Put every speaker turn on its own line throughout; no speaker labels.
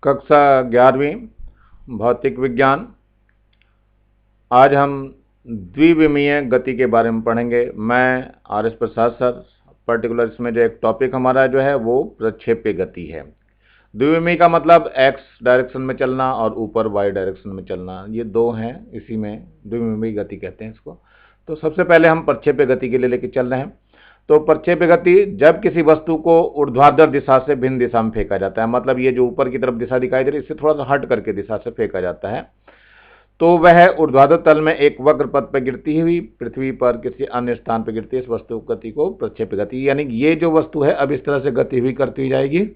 कक्षा 11वीं भौतिक विज्ञान। आज हम द्विविमीय गति के बारे में पढ़ेंगे। मैं आर एस प्रसाद सर। पर्टिकुलर इसमें जो एक टॉपिक हमारा जो है वो प्रक्षेप्य गति है। द्विविमीय का मतलब एक्स डायरेक्शन में चलना और ऊपर वाई डायरेक्शन में चलना, ये दो हैं, इसी में द्विविमीय गति कहते हैं इसको। तो सबसे पहले हम प्रक्षेप्य गति के लिए लेके चल रहे हैं। तो प्रक्षेप्य गति जब किसी वस्तु को ऊर्ध्वाधर दिशा से भिन्न दिशा में फेंका जाता है, मतलब ये जो ऊपर की तरफ दिशा दिखाई दे रही है इससे थोड़ा सा हट करके दिशा से फेंका जाता है, तो वह ऊर्ध्वाधर तल में एक वक्र पथ पर गिरती हुई पृथ्वी पर किसी अन्य स्थान पर गिरती है, इस वस्तु गति को प्रक्षेप्य गति, यानी ये जो वस्तु है अब इस तरह से गति हुई करती हुई जाएगी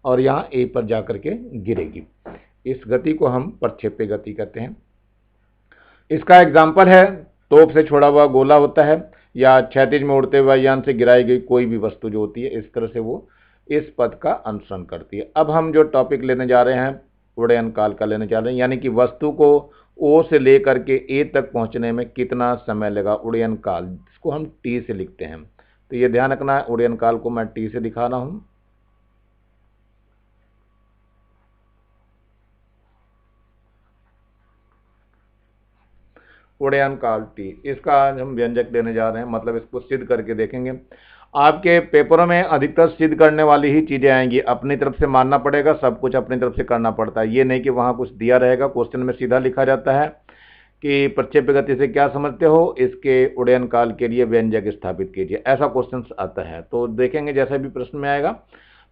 और यहाँ ए पर जाकर के गिरेगी। इस गति को हम प्रक्षेप्य गति कहते हैं। इसका एग्जाम्पल है तोप से छोड़ा हुआ गोला होता है या क्षैतिज में उड़ते हुए यान से गिराई गई कोई भी वस्तु जो होती है, इस तरह से वो इस पथ का अनुसरण करती है। अब हम जो टॉपिक लेने जा रहे हैं उड्डयन काल का लेने जा रहे हैं, यानी कि वस्तु को ओ से लेकर के ए तक पहुंचने में कितना समय लगा, उड्डयन काल, जिसको हम टी से लिखते हैं। तो ये ध्यान रखना है, उड्डयन काल को मैं टी से दिखा रहा हूं। उड्डयन काल टी, इसका आज हम व्यंजक देने जा रहे हैं, मतलब इसको सिद्ध करके देखेंगे। आपके पेपरों में अधिकतर सिद्ध करने वाली ही चीजें आएंगी, अपनी तरफ से मानना पड़ेगा, सब कुछ अपनी तरफ से करना पड़ता है। ये नहीं कि वहां कुछ दिया रहेगा, क्वेश्चन में सीधा लिखा जाता है कि प्रक्षेप्य गति से क्या समझते हो, इसके उड्डयन काल के लिए व्यंजक स्थापित कीजिए, ऐसा क्वेश्चन आता है। तो देखेंगे जैसा भी प्रश्न में आएगा,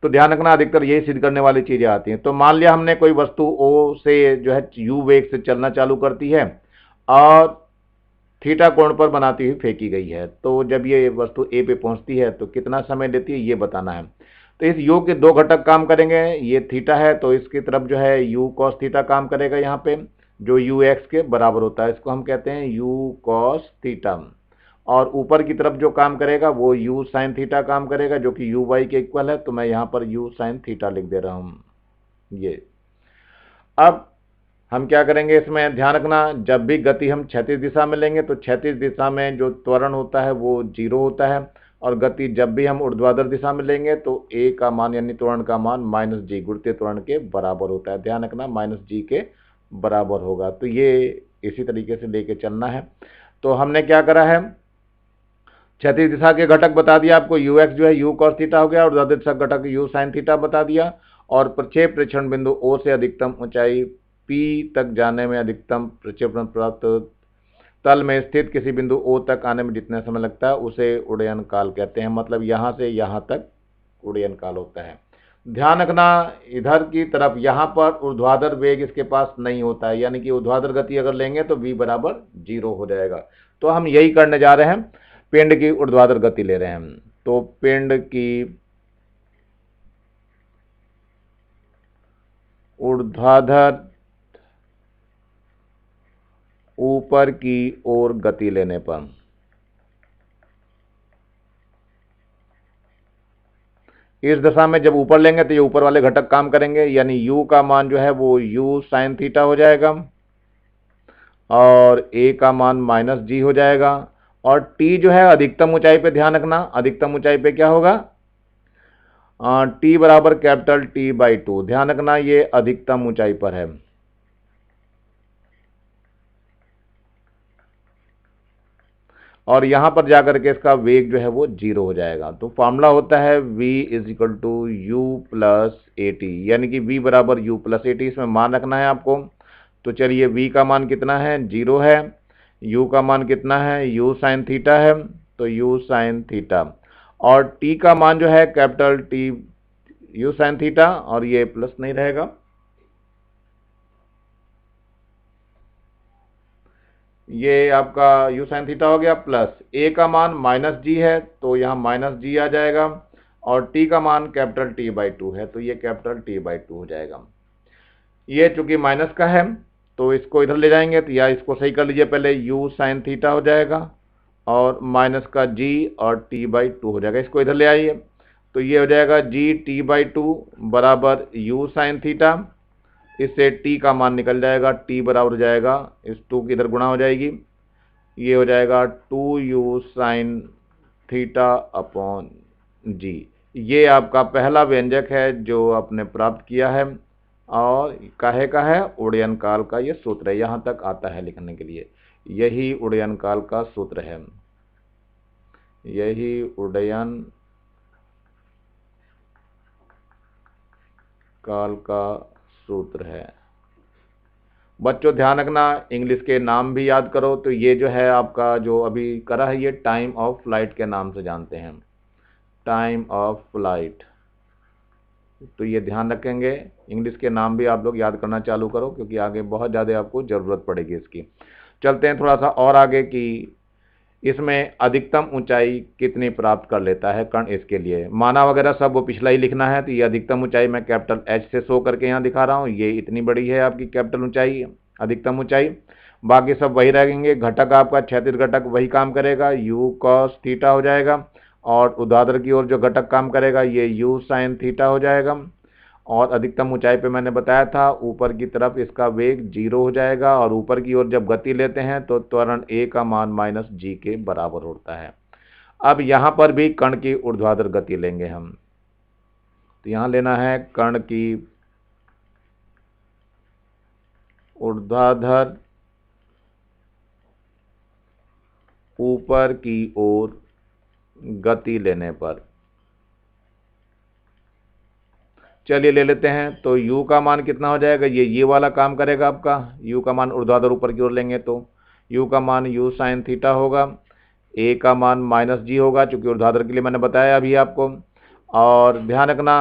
तो ध्यान रखना अधिकतर यही सिद्ध करने वाली चीजें आती हैं। तो मान लिया हमने कोई वस्तु ओ से जो है यू वेग से चलना चालू करती है और थीटा कोण पर बनाती हुई फेंकी गई है, तो जब ये वस्तु ए पे पहुंचती है तो कितना समय लेती है ये बताना है। तो इस योग के दो घटक काम करेंगे, ये थीटा है तो इसकी तरफ जो है यू कॉस थीटा काम करेगा, यहाँ पे जो यू एक्स के बराबर होता है, इसको हम कहते हैं यू कॉस थीटा। और ऊपर की तरफ जो काम करेगा वो यू साइन थीटा काम करेगा, जो कि यू वाई के इक्वल है, तो मैं यहाँ पर यू साइन थीटा लिख दे रहा हूँ। ये अब हम क्या करेंगे, इसमें ध्यान रखना जब भी गति हम क्षैतिज दिशा में लेंगे तो क्षैतिज दिशा में जो त्वरण होता है वो 0 होता है, और गति जब भी हम ऊर्ध्वाधर दिशा में लेंगे तो ए का मान यानी त्वरण का मान माइनस जी गुरुत्वीय त्वरण के बराबर होता है। ध्यान रखना माइनस जी के बराबर होगा। तो ये इसी तरीके से लेके चलना है। तो हमने क्या करा है, क्षैतिज दिशा के घटक बता दिया आपको, यू एक्स जो है यू कॉस थीटा हो गया, और ऊर्ध्वाधर दिशा घटक यू साइन थीटा बता दिया, और प्रक्षेप प्रेक्षण बिंदु ओ से अधिकतम ऊंचाई पी तक जाने में अधिकतम प्रक्षेपण प्राप्त तल में स्थित किसी बिंदु ओ तक आने में जितना समय लगता है उसे उड्डयन काल कहते हैं। मतलब यहाँ से यहाँ तक उड्डयन काल होता है। ध्यान रखना इधर की तरफ यहाँ पर ऊर्ध्वाधर वेग इसके पास नहीं होता है, यानी कि ऊर्ध्वाधर गति अगर लेंगे तो v बराबर 0 हो जाएगा। तो हम यही करने जा रहे हैं, पिंड की ऊर्ध्वाधर गति ले रहे हैं। तो पिंड की ऊर्ध्वाधर ऊपर की ओर गति लेने पर इस दशा में जब ऊपर लेंगे तो ये ऊपर वाले घटक काम करेंगे, यानी u का मान जो है वो u साइन थीटा हो जाएगा और a का मान माइनस जी हो जाएगा, और t जो है अधिकतम ऊंचाई पे, ध्यान रखना अधिकतम ऊंचाई पे क्या होगा, t बराबर कैपिटल T बाई 2। ध्यान रखना ये अधिकतम ऊंचाई पर है। और यहां पर जाकर के इसका वेग जो है वो 0 हो जाएगा। तो फॉर्मूला होता है v is equal to u plus a t, यानी कि v बराबर यू प्लस ए टी, इसमें मान रखना है आपको। तो चलिए v का मान कितना है, 0 है, u का मान कितना है, u साइन थीटा है, तो u साइन थीटा, और t का मान जो है capital T u sine theta, और ये प्लस नहीं रहेगा, ये आपका u साइन थीटा हो गया, प्लस a का मान माइनस जी है तो यहाँ माइनस जी आ जाएगा, और t का मान कैपिटल T बाई 2 है तो ये कैपिटल T बाई 2 हो जाएगा। ये चूंकि माइनस का है तो इसको इधर ले जाएंगे, तो या इसको सही कर लीजिए पहले, u साइन थीटा हो जाएगा और माइनस का g और T बाई 2 हो जाएगा, इसको इधर ले आइए, तो ये हो जाएगा g T बाई 2 बराबर u साइन थीटा, इससे t का मान निकल जाएगा, t बराबर हो जाएगा, इस 2 की इधर गुणा हो जाएगी, ये हो जाएगा 2u साइन थीटा अपॉन जी। ये आपका पहला व्यंजक है जो आपने प्राप्त किया है। और काहे का है, उड्डयन काल का ये सूत्र है, यहाँ तक आता है लिखने के लिए। यही उड्डयन काल का सूत्र है, यही उड्डयन काल का सूत्र है। बच्चों ध्यान रखना, इंग्लिश के नाम भी याद करो। तो ये जो है आपका जो अभी करा है, ये टाइम ऑफ फ्लाइट के नाम से जानते हैं, टाइम ऑफ फ्लाइट। तो ये ध्यान रखेंगे, इंग्लिश के नाम भी आप लोग याद करना चालू करो, क्योंकि आगे बहुत ज़्यादा आपको ज़रूरत पड़ेगी इसकी। चलते हैं थोड़ा सा और आगे कि इसमें अधिकतम ऊंचाई कितनी प्राप्त कर लेता है कण, इसके लिए माना वगैरह सब वो पिछला ही लिखना है। तो ये अधिकतम ऊंचाई मैं कैपिटल एच से शो करके यहाँ दिखा रहा हूँ, ये इतनी बड़ी है आपकी कैपिटल ऊंचाई, अधिकतम ऊंचाई। बाकी सब वही रहेंगे, घटक आपका क्षैतिज घटक वही काम करेगा, यू कॉस थीटा हो जाएगा, और ऊर्ध्वाधर की ओर जो घटक काम करेगा ये यू साइन थीटा हो जाएगा। और अधिकतम ऊंचाई पे मैंने बताया था ऊपर की तरफ इसका वेग 0 हो जाएगा, और ऊपर की ओर जब गति लेते हैं तो त्वरण a का मान माइनस जी के बराबर होता है। अब यहाँ पर भी कण की ऊर्ध्वाधर गति लेंगे हम। तो यहाँ लेना है कण की ऊर्ध्वाधर ऊपर की ओर गति लेने पर। चलिए ले लेते हैं। तो u का मान कितना हो जाएगा, ये वाला काम करेगा आपका, u का मान ऊर्ध्वाधर ऊपर की ओर लेंगे तो u का मान u साइन थीटा होगा, a का मान माइनस जी होगा, चूंकि ऊर्ध्वाधर के लिए मैंने बताया अभी आपको। और ध्यान रखना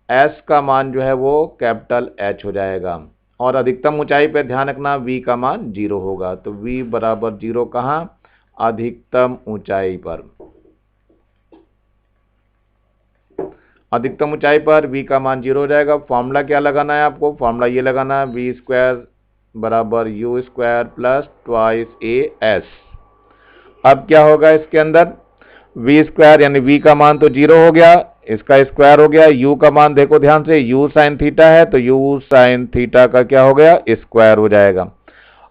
s का मान जो है वो कैपिटल H हो जाएगा, और अधिकतम ऊंचाई पे ध्यान रखना v का मान 0 होगा। तो v बराबर 0 कहाँ, अधिकतम ऊंचाई पर। अधिकतम ऊंचाई पर v का मान 0 हो जाएगा। फॉर्मूला क्या लगाना है आपको, फॉर्मूला ये लगाना है v स्क्वायर बराबर you square plus twice A S. अब क्या होगा इसके अंदर, v स्क्वायर यानी v का मान तो 0 हो गया, इसका स्क्वायर हो गया, u का मान देखो ध्यान से, u साइन थीटा है तो u साइन थीटा का क्या हो गया, स्क्वायर हो जाएगा,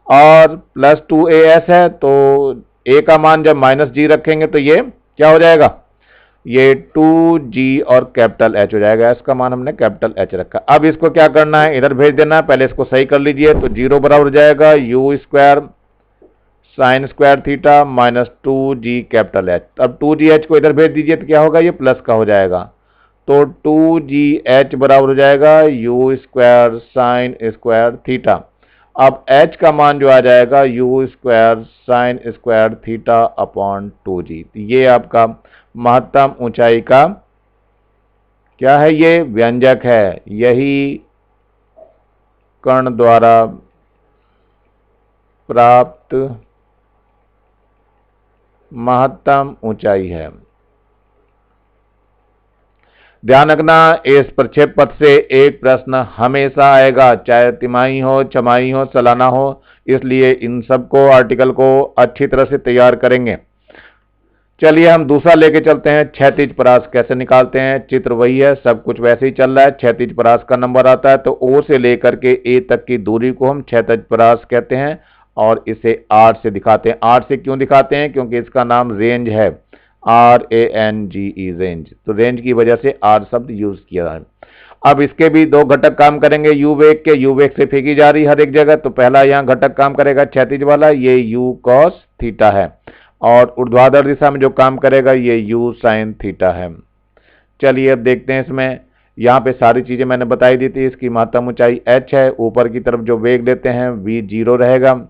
और प्लस 2as है तो a का मान जब माइनस जी रखेंगे तो ये क्या हो जाएगा, ये 2g और कैपिटल H हो जाएगा। s का मान हमने कैपिटल H रखा। अब इसको क्या करना है, इधर भेज देना है, पहले इसको सही कर लीजिए। तो 0 बराबर हो जाएगा u square sine square theta minus 2g capital H। अब 2gh को इधर भेज दीजिए तो क्या होगा, ये प्लस का हो जाएगा। तो 2gh बराबर हो जाएगा u square sine square theta. अब h का मान जो आ जाएगा u square sine square theta upon 2g। ये आपका महत्तम ऊंचाई का क्या है, ये व्यंजक है, यही कण द्वारा प्राप्त महत्तम ऊंचाई है। ध्यान रखना इस प्रक्षेप पथ से एक प्रश्न हमेशा आएगा, चाहे तिमाही हो, छमाही हो, सालाना हो, इसलिए इन सबको आर्टिकल को अच्छी तरह से तैयार करेंगे। चलिए हम दूसरा लेके चलते हैं, क्षैतिज परास कैसे निकालते हैं। चित्र वही है, सब कुछ वैसे ही चल रहा है। क्षैतिज परास का नंबर आता है तो O से लेकर के A तक की दूरी को हम क्षैतिज परास कहते हैं, और इसे R से दिखाते हैं। R से क्यों दिखाते हैं, क्योंकि इसका नाम रेंज है, RANGE रेंज, तो रेंज की वजह से R शब्द यूज किया है। अब इसके भी दो घटक काम करेंगे u वेग के, u वेग से फेंकी जा रही हर एक जगह। तो पहला यहाँ घटक काम करेगा क्षैतिज वाला, ये u cos थीटा है, और ऊर्ध्वाधर दिशा में जो काम करेगा ये u साइन थीटा है। चलिए अब देखते हैं इसमें, यहाँ पे सारी चीजें मैंने बताई दी थी। इसकी महत्तम ऊंचाई h है, ऊपर की तरफ जो वेग लेते हैं v 0 रहेगा,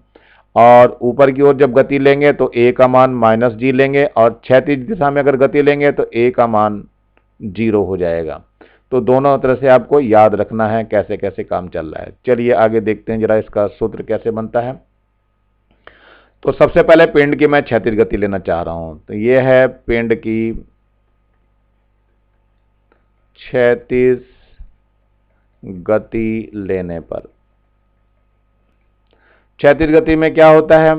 और ऊपर की ओर जब गति लेंगे तो a का मान माइनस जी लेंगे, और क्षैतिज दिशा में अगर गति लेंगे तो a का मान 0 हो जाएगा। तो दोनों तरह से आपको याद रखना है कैसे कैसे काम चल रहा है। चलिए आगे देखते हैं जरा इसका सूत्र कैसे बनता है। तो सबसे पहले पिंड की मैं क्षैतिज गति लेना चाह रहा हूं, तो ये है पिंड की क्षैतिज गति लेने पर। क्षैतिज गति में क्या होता है,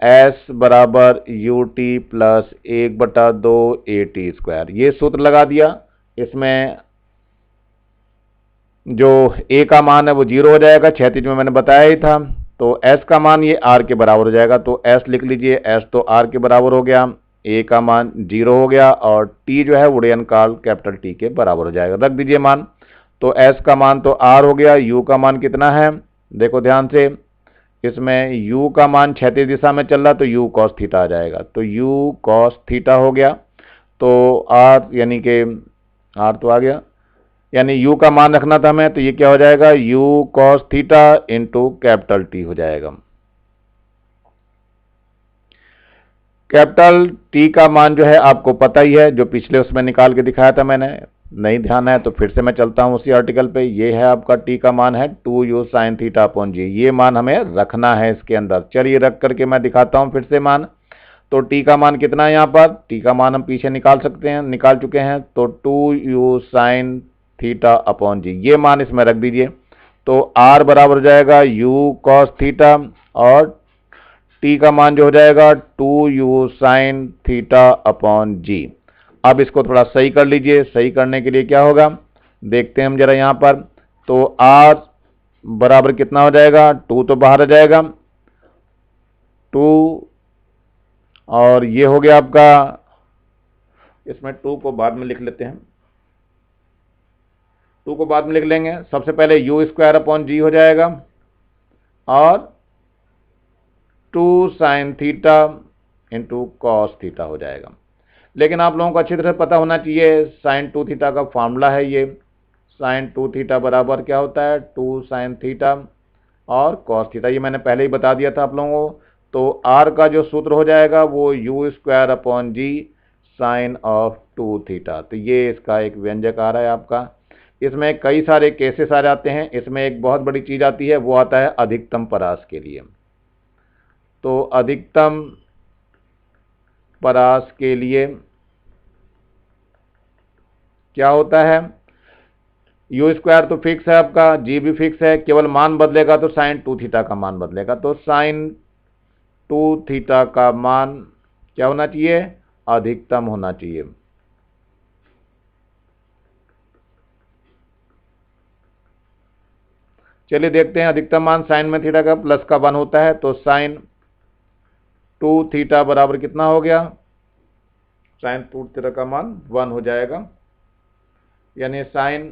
S बराबर ut प्लस 1/2 at स्क्वायर, ये सूत्र लगा दिया। इसमें जो a का मान है वो 0 हो जाएगा, क्षैतिज में मैंने बताया ही था। तो s का मान ये r के बराबर हो जाएगा, तो s लिख लीजिए, s तो r के बराबर हो गया, a का मान 0 हो गया, और t जो है उड्डयन काल कैपिटल T के बराबर हो जाएगा, रख दीजिए मान। तो एस का मान तो आर हो गया, यू का मान कितना है, देखो ध्यान से, इसमें u का मान क्षैतिज दिशा में चल रहा तो u cos थीटा आ जाएगा, तो u cos थीटा हो गया। तो r यानी कि r तो आ गया, यानी u का मान रखना था हमें, तो ये क्या हो जाएगा, u cos theta into capital T हो जाएगा। कैपिटल T का मान जो है आपको पता ही है, जो पिछले उसमें निकाल के दिखाया था मैंने, नहीं ध्यान है तो फिर से मैं चलता हूं उसी आर्टिकल पे। ये है आपका T का मान है 2u sin थीटा अपॉन जी, ये मान हमें रखना है इसके अंदर। चलिए रख करके मैं दिखाता हूं फिर से मान। तो T का मान कितना है, यहाँ पर T का मान हम पीछे निकाल सकते हैं, निकाल चुके हैं, तो 2u sin थीटा अपॉन जी, ये मान इसमें रख दीजिए। तो r बराबर हो जाएगा u cos थीटा, और T का मान जो हो जाएगा 2u sin थीटा अपॉन जी। अब इसको थोड़ा सही कर लीजिए, सही करने के लिए क्या होगा देखते हैं हम जरा यहाँ पर। तो r बराबर कितना हो जाएगा, 2 तो बाहर आ जाएगा, 2, और ये हो गया आपका, इसमें 2 को बाद में लिख लेते हैं, 2 को बाद में लिख लेंगे। सबसे पहले u स्क्वायर अपॉन जी हो जाएगा, और 2 sin theta into cos theta हो जाएगा। लेकिन आप लोगों को अच्छी तरह पता होना चाहिए sin 2 थीटा का फार्मूला है ये, sin 2 थीटा बराबर क्या होता है, 2 sin थीटा और कॉस थीटा, ये मैंने पहले ही बता दिया था आप लोगों को। तो r का जो सूत्र हो जाएगा वो u square upon g sine of 2 theta. तो ये इसका एक व्यंजक आ रहा है आपका। इसमें कई सारे केसेस आ जाते हैं, इसमें एक बहुत बड़ी चीज़ आती है, वो आता है अधिकतम परास के लिए। तो अधिकतम परास के लिए क्या होता है, u स्क्वायर तो फिक्स है आपका, g भी फिक्स है, केवल मान बदलेगा तो साइन 2 थीटा का मान बदलेगा। तो साइन 2 थीटा का मान क्या होना चाहिए, अधिकतम होना चाहिए। चलिए देखते हैं, अधिकतम मान साइन में थीटा का प्लस का 1 होता है, तो साइन 2 थीटा बराबर कितना हो गया, साइन 2 थीटा का मान 1 हो जाएगा, यानी साइन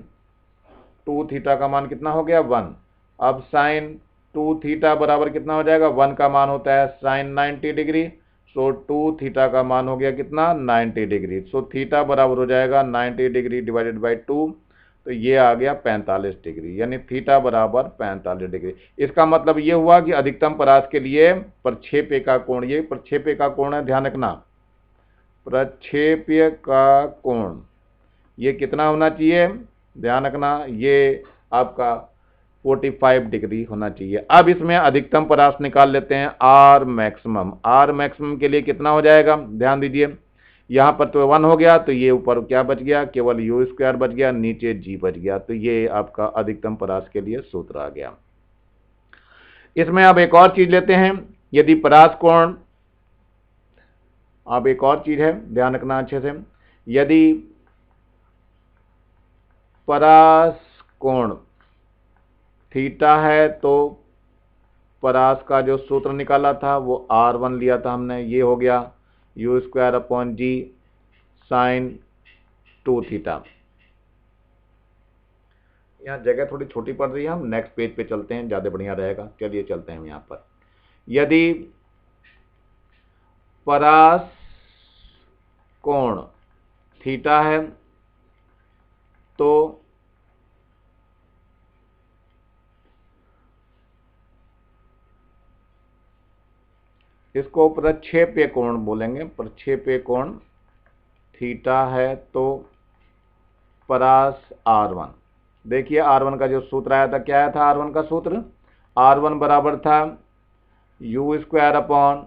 2 थीटा का मान कितना हो गया, 1। अब साइन 2 थीटा बराबर कितना हो जाएगा, 1 का मान होता है साइन 90 डिग्री, सो 2 थीटा का मान हो गया कितना, 90 डिग्री। सो थीटा बराबर हो जाएगा 90 डिग्री डिवाइडेड बाई 2, तो ये आ गया 45 डिग्री, यानी थीटा बराबर 45 डिग्री। इसका मतलब ये हुआ कि अधिकतम परास के लिए प्रक्षेप्य का कोण, ये प्रक्षेप्य का कोण है, ध्यान रखना, प्रक्षेप्य का कोण ये कितना होना चाहिए, ध्यान रखना, ये आपका 45 डिग्री होना चाहिए। अब इसमें अधिकतम परास निकाल लेते हैं, आर मैक्सिमम। आर मैक्सिमम के लिए कितना हो जाएगा, ध्यान दीजिए, यहाँ पर तो 1 हो गया, तो ये ऊपर क्या बच गया, केवल u स्क्वायर बच गया, नीचे g बच गया। तो ये आपका अधिकतम परास के लिए सूत्र आ गया। इसमें अब एक और चीज लेते हैं, यदि परास कोण, अब एक और चीज है, ध्यान रखना अच्छे से, यदि परास कोण थीटा है तो परास का जो सूत्र निकाला था वो r1 लिया था हमने, ये हो गया u square upon g sign 2 theta. यहाँ जगह थोड़ी छोटी पड़ रही है, हम नेक्स्ट पेज पे चलते हैं, ज़्यादा बढ़िया रहेगा। चलिए चलते हैं यहाँ पर। यदि परास कोण थीटा है तो इसको प्रक्षेप्य कोण बोलेंगे, प्रक्षेप्य कोण थीटा है तो परास r1। देखिए r1 का जो सूत्र आया था, क्या आया था r1 का सूत्र, r1 बराबर था u स्क्वायर अपॉन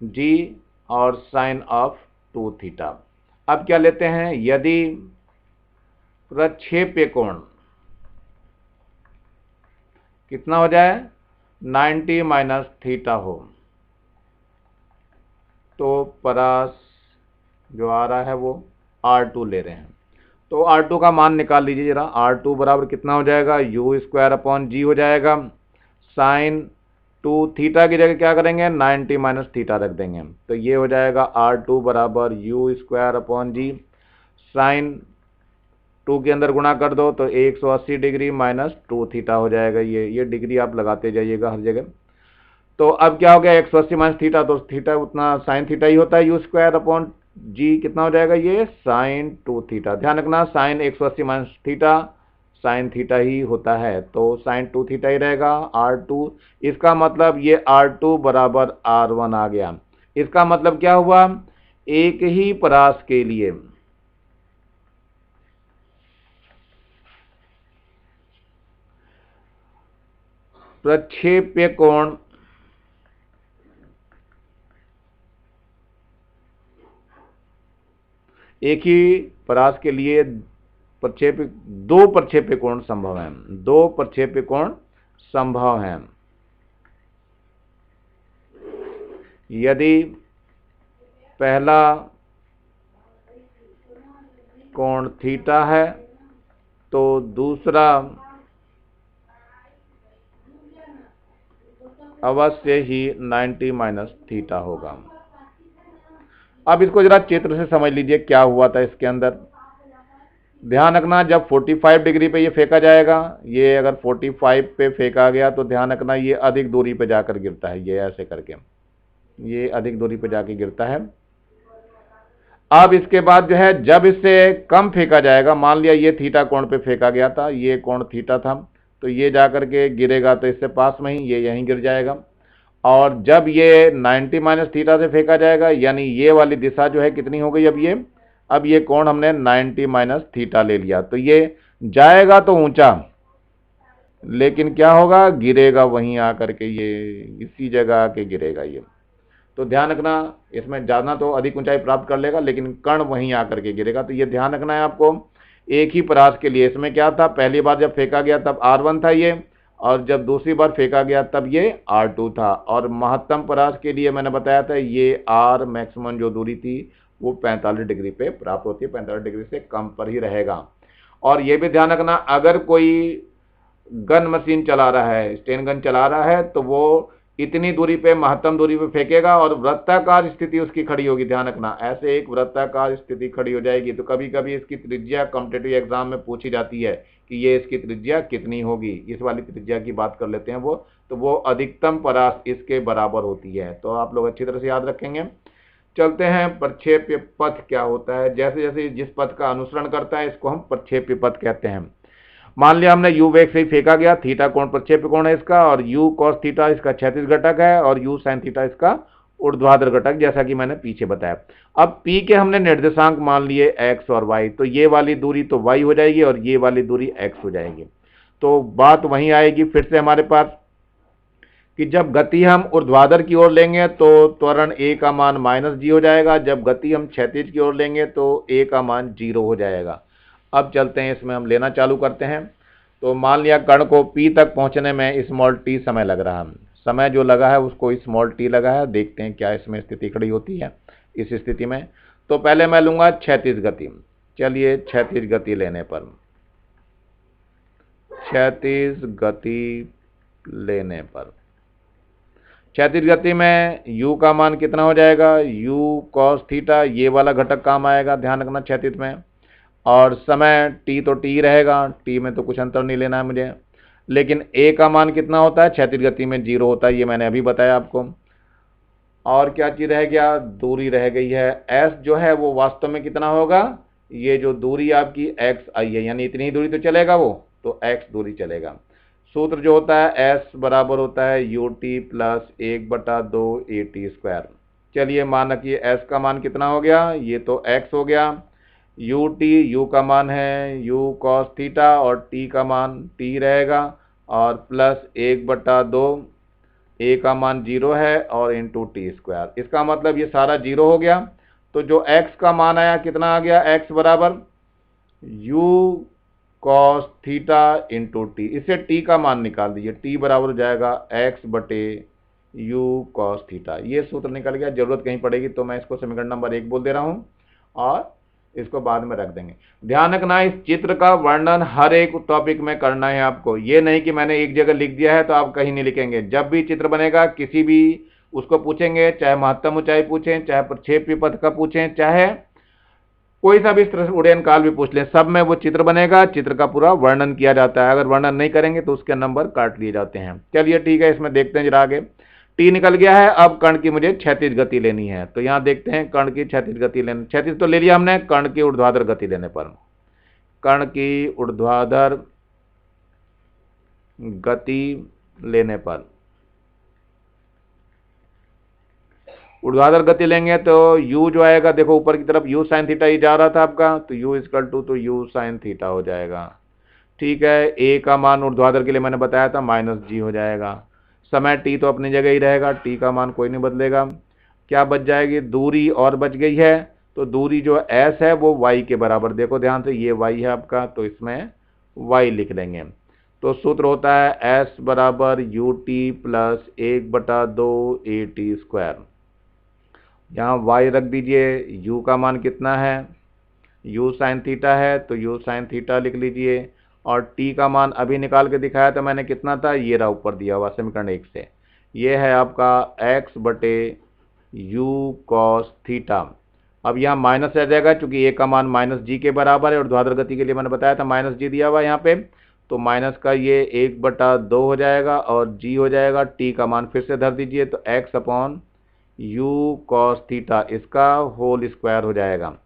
जी और साइन ऑफ 2 थीटा। अब क्या लेते हैं, यदि प्रक्षेप्य कोण कितना हो जाए, 90 माइनस थीटा हो, तो परास जो आ रहा है वो r2 ले रहे हैं। तो r2 का मान निकाल लीजिए जरा, r2 बराबर कितना हो जाएगा, u स्क्वायर अपॉन जी हो जाएगा, साइन 2 थीटा की जगह क्या करेंगे, 90 माइनस थीटा रख देंगे, तो ये हो जाएगा r2 बराबर u square upon g sign 2 के अंदर गुणा कर दो तो 180 डिग्री माइनस 2 थीटा हो जाएगा। ये डिग्री आप लगाते जाइएगा हर जगह। तो अब क्या हो गया, 180 माइनस थीटा, तो थीटा उतना साइन थीटा ही होता है, यू स्क्वायर अपॉन जी कितना हो जाएगा, ये साइन 2 थीटा। ध्यान रखना sine 180 minus theta sine theta ही होता है, तो साइन 2 थीटा ही रहेगा R2। इसका मतलब ये R2 बराबर R1 आ गया। इसका मतलब क्या हुआ, एक ही परास के लिए प्रक्षेप्य कोण एक ही परास के लिए दो प्रक्षेप्य कोण संभव है, दो प्रक्षेप्य कोण संभव है। यदि पहला कोण थीटा है तो दूसरा अवश्य ही 90 माइनस थीटा होगा। अब इसको जरा चित्र से समझ लीजिए क्या हुआ था इसके अंदर। ध्यान रखना जब 45 डिग्री पे ये फेंका जाएगा, ये अगर 45 पे फेंका गया तो ध्यान रखना ये अधिक दूरी पे जाकर गिरता है, ये ऐसे करके ये अधिक दूरी पे जाके गिरता है। अब इसके बाद जो है जब इससे कम फेंका जाएगा, मान लिया ये थीटा कोण पे फेंका गया था, ये कोण थीटा था, तो ये जाकर के गिरेगा तो इससे पास में ही ये यहीं गिर जाएगा। और जब ये 90 माइनस थीटा से फेंका जाएगा, यानी ये वाली दिशा जो है कितनी हो गई, अब ये कोण हमने 90 माइनस थीटा ले लिया, तो ये जाएगा तो ऊंचा, लेकिन क्या होगा, गिरेगा वहीं आकर के, ये इसी जगह आके गिरेगा ये। तो ध्यान रखना इसमें जाना तो अधिक ऊंचाई प्राप्त कर लेगा, लेकिन कण वहीं आकर के गिरेगा। तो ये ध्यान रखना है आपको। एक ही परास के लिए इसमें क्या था, पहली बार जब फेंका गया तब R1 था ये, और जब दूसरी बार फेंका गया तब ये R2 था। और महत्तम परास के लिए मैंने बताया था ये R मैक्सिमम जो दूरी थी वो 45 डिग्री पे प्राप्त होती है, 45 डिग्री से कम पर ही रहेगा। और ये भी ध्यान रखना अगर कोई गन मशीन चला रहा है, स्टेन गन चला रहा है, तो वो इतनी दूरी पे महत्तम दूरी पे फेंकेगा और वृत्ताकार स्थिति उसकी खड़ी होगी। ध्यान रखना ऐसे एक वृत्ताकार स्थिति खड़ी हो जाएगी। तो कभी कभी इसकी त्रिज्या कॉम्पिटिटिव एग्जाम में पूछी जाती है कि ये इसकी त्रिज्या कितनी होगी, इस वाली त्रिज्या की बात कर लेते हैं वो, तो वो अधिकतम परास इसके बराबर होती है। तो आप लोग अच्छी तरह से याद रखेंगे। चलते हैं प्रक्षेप्य पथ क्या होता है। जैसे जैसे जिस पथ का अनुसरण करता है इसको हम प्रक्षेप्य पथ कहते हैं। मान लिया हमने u वेग से ही फेंका गया, थीटा कोण प्रक्षेप्य कोण है इसका, और u cos थीटा इसका क्षैतिज घटक है और u sin थीटा इसका ऊर्ध्वाधर घटक, जैसा कि मैंने पीछे बताया। अब p के हमने निर्देशांक मान लिए x और y, तो ये वाली दूरी तो y हो जाएगी और ये वाली दूरी x हो जाएगी। तो बात वहीं आएगी फिर से हमारे पास कि जब गति हम ऊर्ध्वाधर की ओर लेंगे तो त्वरण a का मान -g हो जाएगा, जब गति हम क्षैतिज की ओर लेंगे तो a का मान 0 हो जाएगा। अब चलते हैं इसमें हम लेना चालू करते हैं। तो मान लिया कण को P तक पहुंचने में स्मॉल t समय लग रहा है, समय जो लगा है उसको स्मॉल t लगा है। देखते हैं क्या इसमें स्थिति खड़ी होती है। इस स्थिति में तो पहले मैं लूंगा क्षैतिज गति। चलिए क्षैतिज गति लेने पर, क्षैतिज गति लेने पर क्षैतिज गति में u का मान कितना हो जाएगा, u cos थीटा, ये वाला घटक काम आएगा, ध्यान रखना क्षैतिज में। और समय t तो t रहेगा, t में तो कुछ अंतर नहीं लेना है मुझे। लेकिन a का मान कितना होता है, क्षैतिज गति में 0 होता है, ये मैंने अभी बताया आपको। और क्या चीज रह गया, दूरी रह गई है। s जो है वो वास्तव में कितना होगा, ये जो दूरी आपकी x आई है, यानी इतनी ही दूरी तो चलेगा वो, तो x दूरी चलेगा। सूत्र जो होता है s बराबर होता है ut प्लस 1/2 at²। चलिए मान रखिए s का मान कितना हो गया, ये तो x हो गया, ut u का मान है u cos थीटा और t का मान t रहेगा, और प्लस 1/2 a का मान 0 है और इंटू t²। इसका मतलब ये सारा 0 हो गया। तो जो x का मान आया कितना आ गया, x बराबर u cos theta into t। इससे t का मान निकाल दीजिए, t बराबर हो जाएगा x/u cos थीटा। ये सूत्र निकल गया। जरूरत कहीं पड़ेगी तो मैं इसको समीकरण नंबर 1 बोल दे रहा हूँ और इसको बाद में रख देंगे। ध्यान रखना इस चित्र का वर्णन हर एक टॉपिक में करना है आपको। ये नहीं कि मैंने एक जगह लिख दिया है तो आप कहीं नहीं लिखेंगे। जब भी चित्र बनेगा किसी भी उसको पूछेंगे, चाहे महत्तम ऊंचाई पूछें, चाहे प्रक्षेप्य पथ का पूछें, चाहे कोई सा भी इस तरह से उड़यन काल भी पूछ लें, सब में वो चित्र बनेगा, चित्र का पूरा वर्णन किया जाता है। अगर वर्णन नहीं करेंगे तो उसके नंबर काट लिए जाते हैं। चलिए ठीक है, इसमें देखते हैं जरा आगे। टी निकल गया है, अब कर्ण की मुझे क्षैतिज गति लेनी है। तो यहां देखते हैं कर्ण की क्षैतिज गति लेने, क्षैतिज तो ले लिया हमने, कर्ण की ऊर्ध्वाधर गति लेने पर, कर्ण की ऊर्ध्वाधर गति लेने पर, ऊर्ध्वाधर गति लेंगे तो u जो आएगा, देखो ऊपर की तरफ u साइन थीटा ही जा रहा था आपका, तो u इक्वल टू तो u साइन थीटा हो जाएगा। ठीक है, a का मान ऊर्ध्वाधर के लिए मैंने बताया था -g हो जाएगा। समय t तो अपनी जगह ही रहेगा, t का मान कोई नहीं बदलेगा। क्या बच जाएगी, दूरी और बच गई है, तो दूरी जो s है वो y के बराबर, देखो ध्यान से ये y है आपका, तो इसमें y लिख लेंगे। तो सूत्र होता है s बराबर ut प्लस 1/2 at स्क्वायर। यहाँ y रख दीजिए, u का मान कितना है, u साइन थीटा है, तो u साइन थीटा लिख लीजिए। और t का मान अभी निकाल के दिखाया था मैंने, कितना था, ये रहा ऊपर दिया हुआ समीकरण 1 से, ये है आपका x/u cos थीटा। अब यहाँ माइनस आ जाएगा, चूंकि a का मान -g के बराबर है, और ऊर्ध्वाधर गति के लिए मैंने बताया था -g दिया हुआ है यहाँ पे, तो माइनस का ये 1/2 हो जाएगा और g हो जाएगा। t का मान फिर से धर दीजिए, तो x/u cos थीटा, इसका होल स्क्वायर हो जाएगा।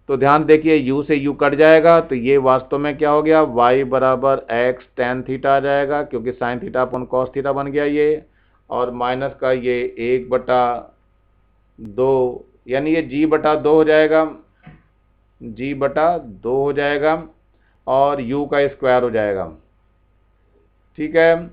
तो ध्यान देखिए, u से u कट जाएगा, तो ये वास्तव में क्या हो गया, y बराबर x tan थीटा आ जाएगा, क्योंकि साइन थीटा अपन कॉस थीटा बन गया ये, और माइनस का ये 1/2, यानी ये g/2 हो जाएगा, g/2 हो जाएगा, और u का स्क्वायर हो जाएगा। ठीक है,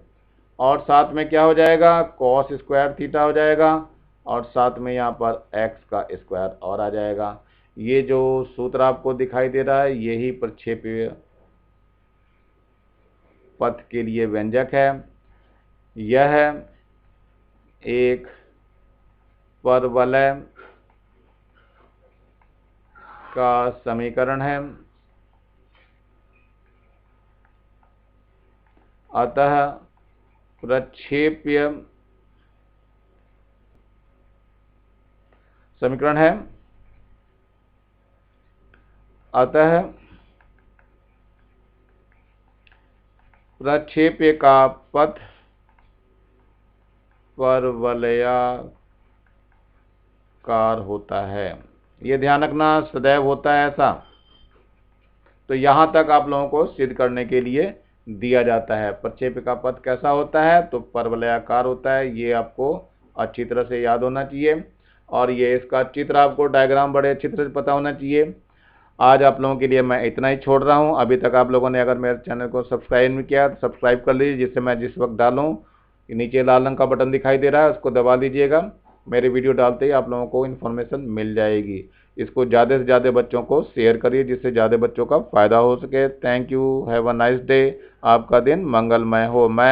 और साथ में क्या हो जाएगा, कॉस स्क्वायर थीटा हो जाएगा, और साथ में यहाँ पर x का स्क्वायर और आ जाएगा। ये जो सूत्र आपको दिखाई दे रहा है, यही प्रक्षेपीय पथ के लिए व्यंजक है। यह एक परवलय का समीकरण है, अतः प्रक्षेप्य समीकरण है, अतः प्रक्षेप्य का पथ परवलयाकार होता है। ये ध्यान रखना, सदैव होता है ऐसा। तो यहां तक आप लोगों को सिद्ध करने के लिए दिया जाता है। प्रक्षेप्य का पथ कैसा होता है, तो परवलयाकार होता है। ये आपको अच्छी तरह से याद होना चाहिए, और ये इसका चित्र आपको, डायग्राम बड़े अच्छी तरह से पता होना चाहिए। आज आप लोगों के लिए मैं इतना ही छोड़ रहा हूं। अभी तक आप लोगों ने अगर मेरे चैनल को सब्सक्राइब नहीं किया तो सब्सक्राइब कर लीजिए, जिससे मैं जिस वक्त डालूं, नीचे लाल रंग का बटन दिखाई दे रहा है, उसको दबा लीजिएगा। मेरे वीडियो डालते ही आप लोगों को इन्फॉर्मेशन मिल जाएगी। इसको ज़्यादा से ज़्यादा बच्चों को शेयर करिए, जिससे ज़्यादा बच्चों का फ़ायदा हो सके। Thank you, have a nice day. आपका दिन मंगलमय हो। मैं